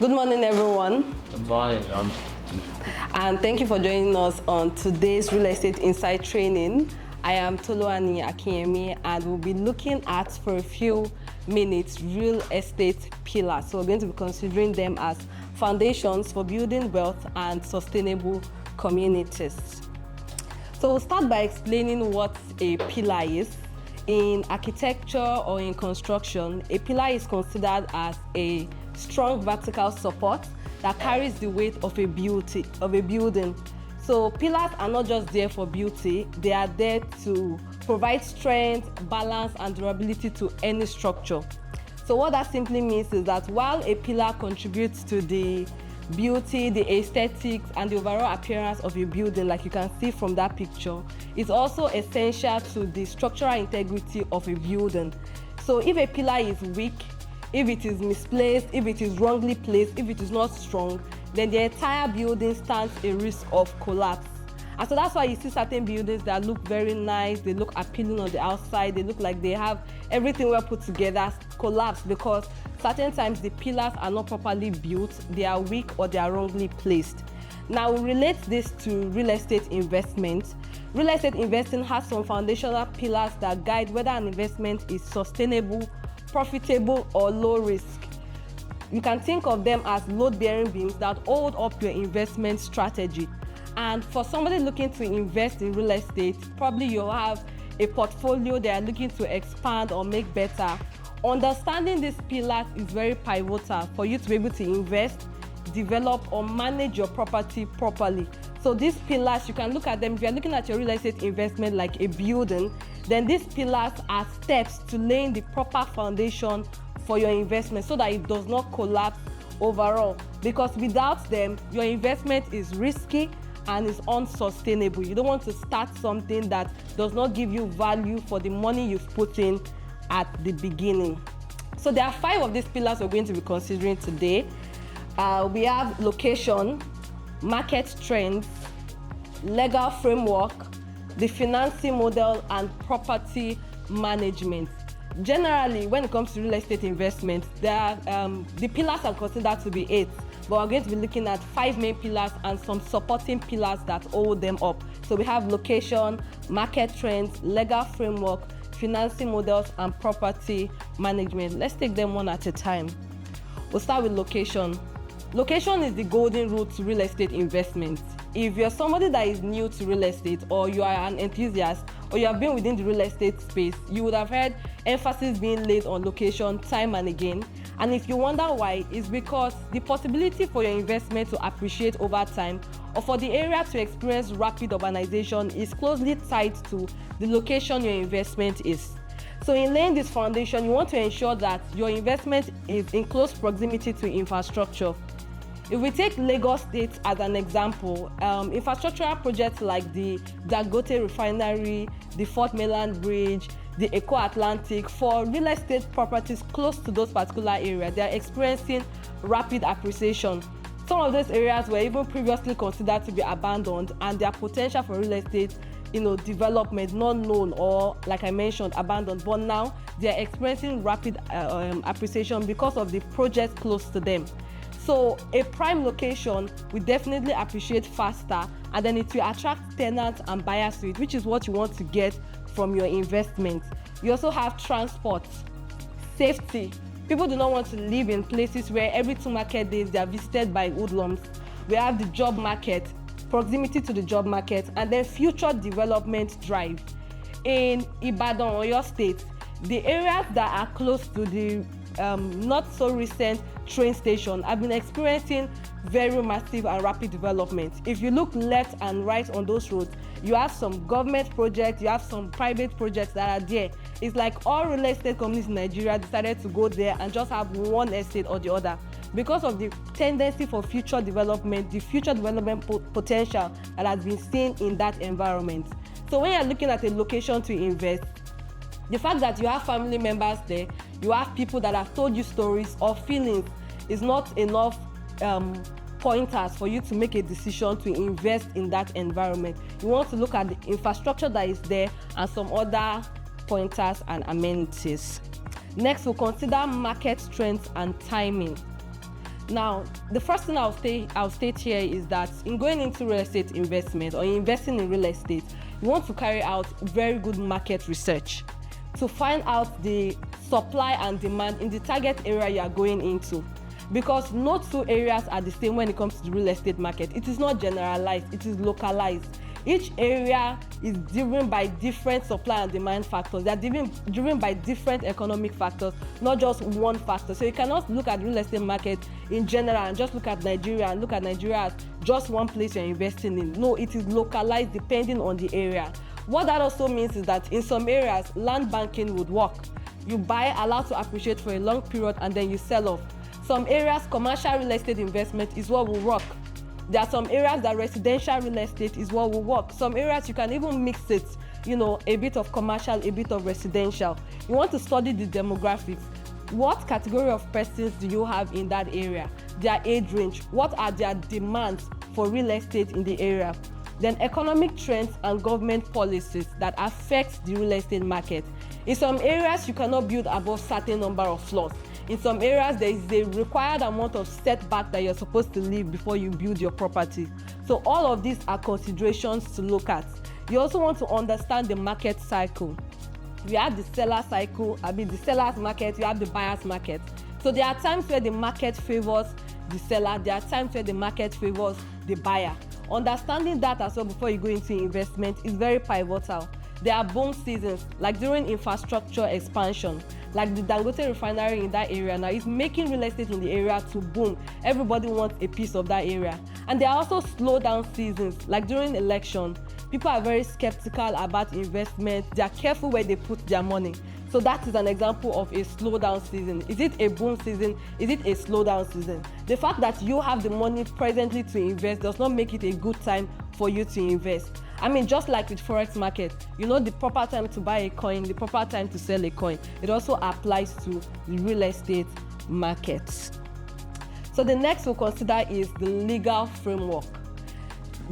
Good morning, everyone. Good morning. And thank you for joining us on today's Real Estate Insight Training. I am Toluani Akinyemi, and we'll be looking at, for a few minutes, real estate pillars. So we're going to be considering them as foundations for building wealth and sustainable communities. So we'll start by explaining what a pillar is. In architecture or in construction, a pillar is considered as a strong vertical support that carries the weight of a building. So pillars are not just there for beauty, they are there to provide strength, balance, and durability to any structure. So what that simply means is that while a pillar contributes to the beauty, the aesthetics, and the overall appearance of a building, like you can see from that picture, it's also essential to the structural integrity of a building. So if a pillar is weak, if it is misplaced, if it is wrongly placed, if it is not strong, then the entire building stands a risk of collapse. And so that's why you see certain buildings that look very nice, they look appealing on the outside, they look like they have everything well put together, collapse because certain times the pillars are not properly built, they are weak, or they are wrongly placed. Now, we relate this to real estate investment. Real estate investing has some foundational pillars that guide whether an investment is sustainable, profitable, or low risk. You can think of them as load-bearing beams that hold up your investment strategy. And for somebody looking to invest in real estate, probably you have a portfolio they are looking to expand or make better. Understanding these pillars is very pivotal for you to be able to invest, develop, or manage your property properly. So these pillars, you can look at them. If you're looking at your real estate investment like a building, then these pillars are steps to laying the proper foundation for your investment so that it does not collapse overall. Because without them, your investment is risky and is unsustainable. You don't want to start something that does not give you value for the money you've put in at the beginning. So there are 5 of these pillars we're going to be considering today. We have location, market trends, legal framework, the financing model, and property management. Generally, when it comes to real estate investment, the pillars are considered to be 8, but we're going to be looking at 5 main pillars and some supporting pillars that hold them up. So we have location, market trends, legal framework, financing models, and property management. Let's take them one at a time. We'll start with location. Location is the golden rule to real estate investment. If you're somebody that is new to real estate, or you are an enthusiast, or you have been within the real estate space, you would have heard emphasis being laid on location time and again. And if you wonder why, it's because the possibility for your investment to appreciate over time, or for the area to experience rapid urbanization, is closely tied to the location your investment is. So in laying this foundation, you want to ensure that your investment is in close proximity to infrastructure. If we take Lagos State as an example, infrastructural projects like the Dangote refinery, the Fort Mainland Bridge, the Eco Atlantic, for real estate properties close to those particular areas, they are experiencing rapid appreciation. Some of those areas were even previously considered to be abandoned, and their potential for real estate development not known, or like I mentioned, abandoned, but now they are experiencing rapid appreciation because of the projects close to them. So a prime location will definitely appreciate faster, and then it will attract tenants and buyers to it, which is what you want to get from your investment. You also have transport, safety. People do not want to live in places where every 2 market days they are visited by hoodlums. We have the job market, proximity to the job market, and then future development drive. In Ibadan or your state, the areas that are close to the not so recent train station have been experiencing very massive and rapid development. If you look left and right on those roads, you have some government projects, you have some private projects that are there. It's like all real estate companies in Nigeria decided to go there and just have one estate or the other because of the tendency for future development, the future development potential that has been seen in that environment. So when you're looking at a location to invest, the fact that you have family members there, you have people that have told you stories or feelings is not enough pointers for you to make a decision to invest in that environment. You want to look at the infrastructure that is there and some other pointers and amenities. Next, we'll consider market trends and timing. Now, the first thing I'll state here is that in going into real estate investment or investing in real estate, you want to carry out very good market research to find out the supply and demand in the target area you are going into. Because no two areas are the same when it comes to the real estate market. It is not generalized, it is localized. Each area is driven by different supply and demand factors. They are driven by different economic factors, not just one factor. So you cannot look at the real estate market in general and just look at Nigeria and look at Nigeria as just one place you're investing in. No, it is localized depending on the area. What that also means is that in some areas, land banking would work. You buy, allow to appreciate for a long period, and then you sell off. Some areas, commercial real estate investment is what will work. There are some areas that residential real estate is what will work. Some areas you can even mix it, a bit of commercial, a bit of residential. You want to study the demographics. What category of persons do you have in that area? Their age range. What are their demands for real estate in the area? Then economic trends and government policies that affect the real estate market. In some areas, you cannot build above certain number of floors. In some areas, there is a required amount of setback that you're supposed to leave before you build your property. So all of these are considerations to look at. You also want to understand the market cycle. You have the seller cycle, the seller's market, you have the buyer's market. So there are times where the market favors the seller, there are times where the market favors the buyer. Understanding that as well before you go into investment is very pivotal. There are boom seasons, like during infrastructure expansion, like the Dangote refinery in that area now is making real estate in the area to boom. Everybody wants a piece of that area. And there are also slowdown seasons, like during election. People are very skeptical about investment. They are careful where they put their money. So that is an example of a slowdown season. Is it a boom season? Is it a slowdown season? The fact that you have the money presently to invest does not make it a good time for you to invest. Just like with forex market, the proper time to buy a coin, the proper time to sell a coin. It also applies to the real estate market. So the next we'll consider is the legal framework.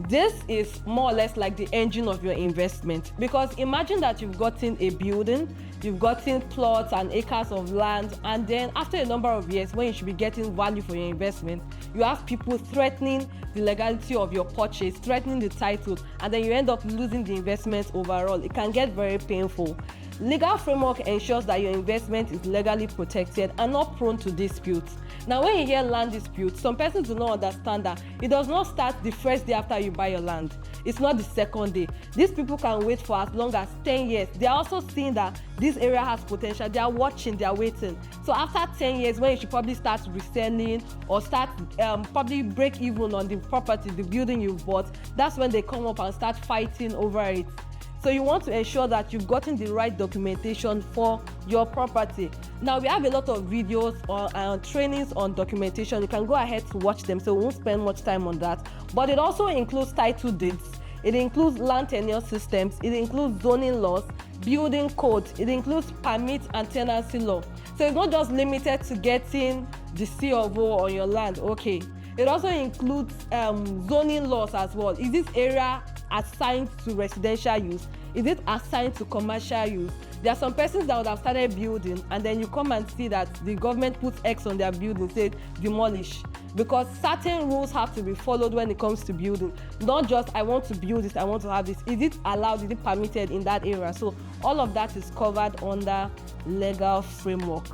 This is more or less like the engine of your investment, because imagine that you've gotten a building, you've gotten plots and acres of land, and then after a number of years when you should be getting value for your investment, you have people threatening the legality of your purchase, threatening the title, and then you end up losing the investment overall. It can get very painful. Legal framework ensures that your investment is legally protected and not prone to disputes. Now, when you hear land disputes, some persons do not understand that it does not start the first day after you buy your land. It's not the second day. These people can wait for as long as 10 years. They are also seeing that this area has potential. They are watching, they are waiting. So after 10 years, when you should probably start reselling or start probably break even on the property, the building you've bought, that's when they come up and start fighting over it. So you want to ensure that you've gotten the right documentation for your property. Now, we have a lot of videos or trainings on documentation. You can go ahead to watch them, so we won't spend much time on that. But it also includes title deeds. It includes land tenure systems. It includes zoning laws, building codes. It includes permit and tenancy law. So it's not just limited to getting the C of O on your land. Okay. It also includes zoning laws as well. Is this area assigned to residential use? Is it assigned to commercial use? There are some persons that would have started building, and then you come and see that the government puts X on their building, said demolish, because certain rules have to be followed when it comes to building. Not just I want to build this, I want to have this. Is it allowed? Is it permitted in that area? So all of that is covered under legal framework.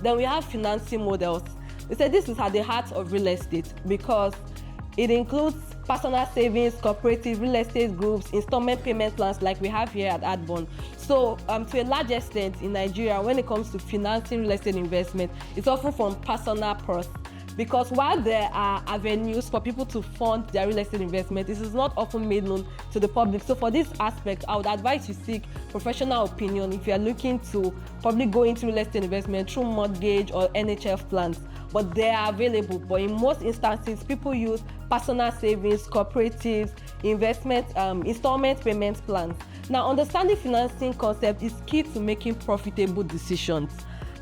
Then we have financing models. They say this is at the heart of real estate because it includes personal savings, cooperative, real estate groups, installment payment plans like we have here at Adbon. So to a large extent in Nigeria, when it comes to financing real estate investment, it's often from personal purse. Because while there are avenues for people to fund their real estate investment, this is not often made known to the public. So for this aspect, I would advise you seek professional opinion if you are looking to probably go into real estate investment through mortgage or NHF plans. But they are available. But in most instances, people use personal savings, cooperatives, investment, installment payment plans. Now, understanding financing concept is key to making profitable decisions.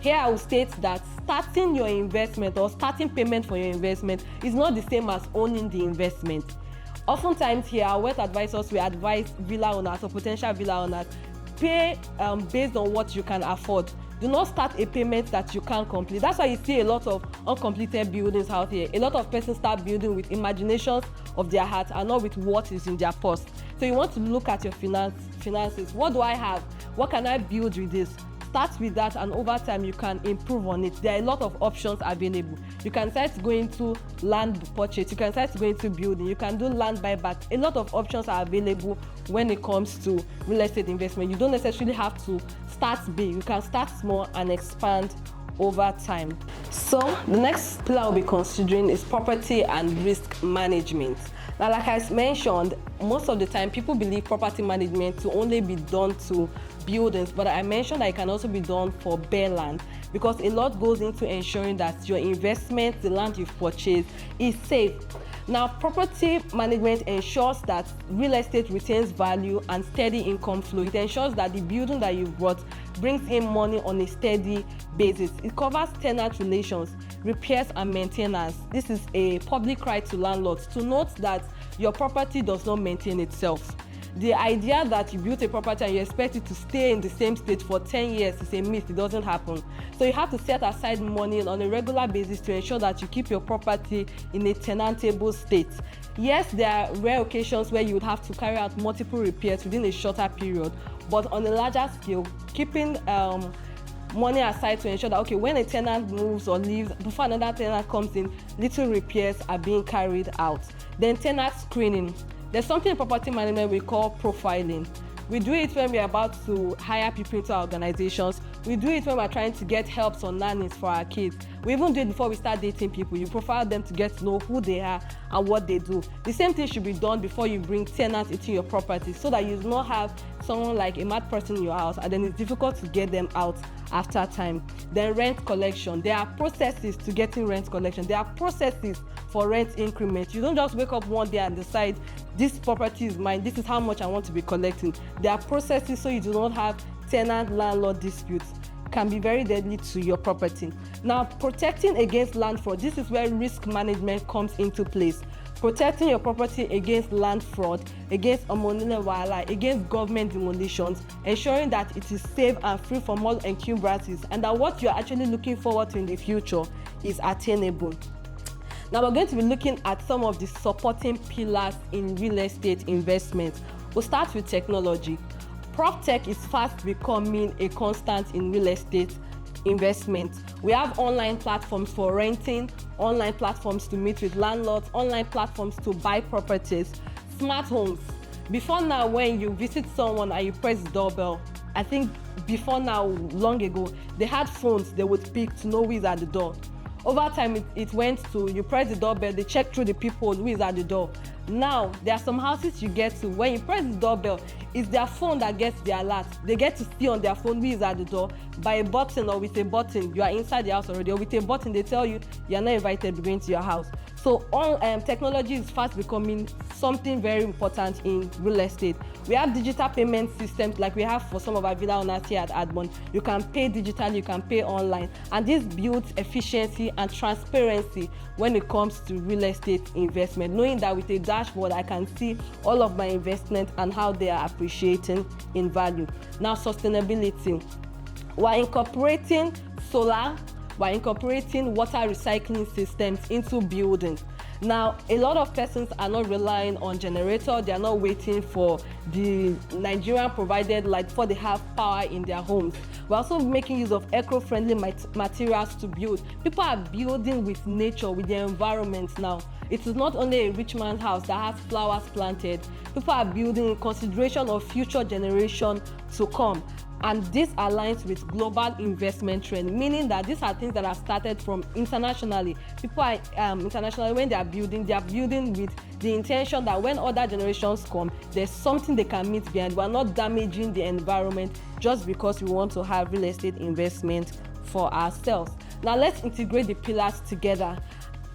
Here I will state that starting your investment or starting payment for your investment is not the same as owning the investment. Oftentimes here, our wealth advisors will advise villa owners or potential villa owners, pay based on what you can afford. Do not start a payment that you can't complete. That's why you see a lot of uncompleted buildings out here. A lot of persons start building with imaginations of their heart and not with what is in their purse. So you want to look at your finances. What do I have? What can I build with this? Start with that, and over time you can improve on it. There are a lot of options available. You can start going to land purchase, you can start going to building, you can do land buyback. A lot of options are available when it comes to real estate investment. You don't necessarily have to start big. You can start small and expand over time. So the next pillar I'll be considering is property and risk management. Now, like I mentioned, most of the time people believe property management to only be done to buildings, but I mentioned that it can also be done for bare land, because a lot goes into ensuring that your investment, the land you've purchased, is safe. Now, property management ensures that real estate retains value and steady income flow. It ensures that the building that you've bought brings in money on a steady basis. It covers tenant relations, repairs and maintenance. This is a public right to landlords to note that your property does not maintain itself. The idea that you built a property and you expect it to stay in the same state for 10 years is a myth. It doesn't happen. So you have to set aside money on a regular basis to ensure that you keep your property in a tenantable state. Yes, there are rare occasions where you would have to carry out multiple repairs within a shorter period, but on a larger scale, keeping money aside to ensure that, okay, when a tenant moves or leaves, before another tenant comes in, little repairs are being carried out. Then tenant screening. There's something in property management we call profiling. We do it when we're about to hire people into our organizations. We do it when we're trying to get helps or nannies for our kids. We even do it before we start dating people. You profile them to get to know who they are and what they do. The same thing should be done before you bring tenants into your property, so that you do not have someone like a mad person in your house and then it's difficult to get them out after time. Then rent collection. There are processes to getting rent collection. There are processes for rent increment. You don't just wake up one day and decide this property is mine, this is how much I want to be collecting. There are processes so you do not have tenant-landlord disputes. Can be very deadly to your property. Now, protecting against land fraud. This is where risk management comes into place. Protecting your property against land fraud, against omonile wahala, against government demolitions, ensuring that it is safe and free from all encumbrances, and that what you're actually looking forward to in the future is attainable. Now we're going to be looking at some of the supporting pillars in real estate investment. We'll start with technology. PropTech is fast becoming a constant in real estate investment. We have online platforms for renting, online platforms to meet with landlords, online platforms to buy properties, smart homes. Before now, when you visit someone and you press the doorbell, I think before now, long ago, they had phones they would pick to know who is at the door. Over time, it went to you press the doorbell, they check through the people who is at the door. Now, there are some houses you get to, when you press the doorbell, it's their phone that gets the alert. They get to see on their phone who is at the door. By a button or with a button, you are inside the house already. Or with a button, they tell you are not invited to go into your house. So technology is fast becoming something very important in real estate. We have digital payment systems like we have for some of our villa owners here at Admon. You can pay digitally, you can pay online. And this builds efficiency and transparency when it comes to real estate investment. Knowing that with a dashboard, I can see all of my investments and how they are appreciating in value. Now, sustainability. We're incorporating solar, we're incorporating water recycling systems into buildings. Now, a lot of persons are not relying on generator. They are not waiting for the Nigerian provided light before they have power in their homes. We're also making use of eco-friendly materials to build. People are building with nature, with the environment now. It is not only a rich man's house that has flowers planted. People are building in consideration of future generation to come. And this aligns with global investment trend, meaning that these are things that have started from internationally. People are internationally, when they are building with the intention that when other generations come, there's something they can meet behind. We're not damaging the environment just because we want to have real estate investment for ourselves. Now let's integrate the pillars together.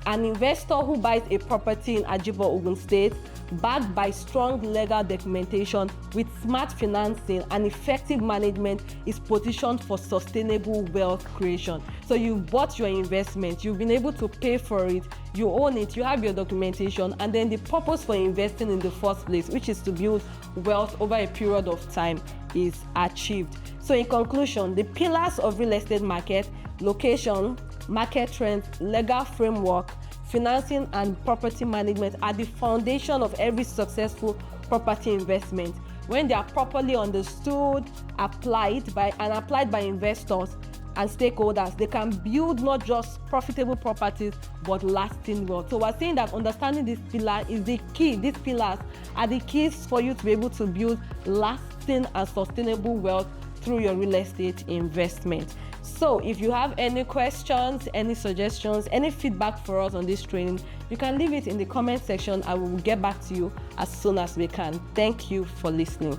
An investor who buys a property in Ajibo, Ogun State backed by strong legal documentation with smart financing and effective management, is positioned for sustainable wealth creation. So you've bought your investment, you've been able to pay for it, you own it, you have your documentation, and then the purpose for investing in the first place, which is to build wealth over a period of time, is achieved. So in conclusion, the pillars of real estate market: location, market trends, legal framework, financing, and property management are the foundation of every successful property investment. When they are properly understood, applied by investors and stakeholders, they can build not just profitable properties but lasting wealth. So we're saying that understanding this pillar is the key. These pillars are the keys for you to be able to build lasting and sustainable wealth through your real estate investment. So if you have any questions, any suggestions, any feedback for us on this training, you can leave it in the comment section. I will get back to you as soon as we can. Thank you for listening.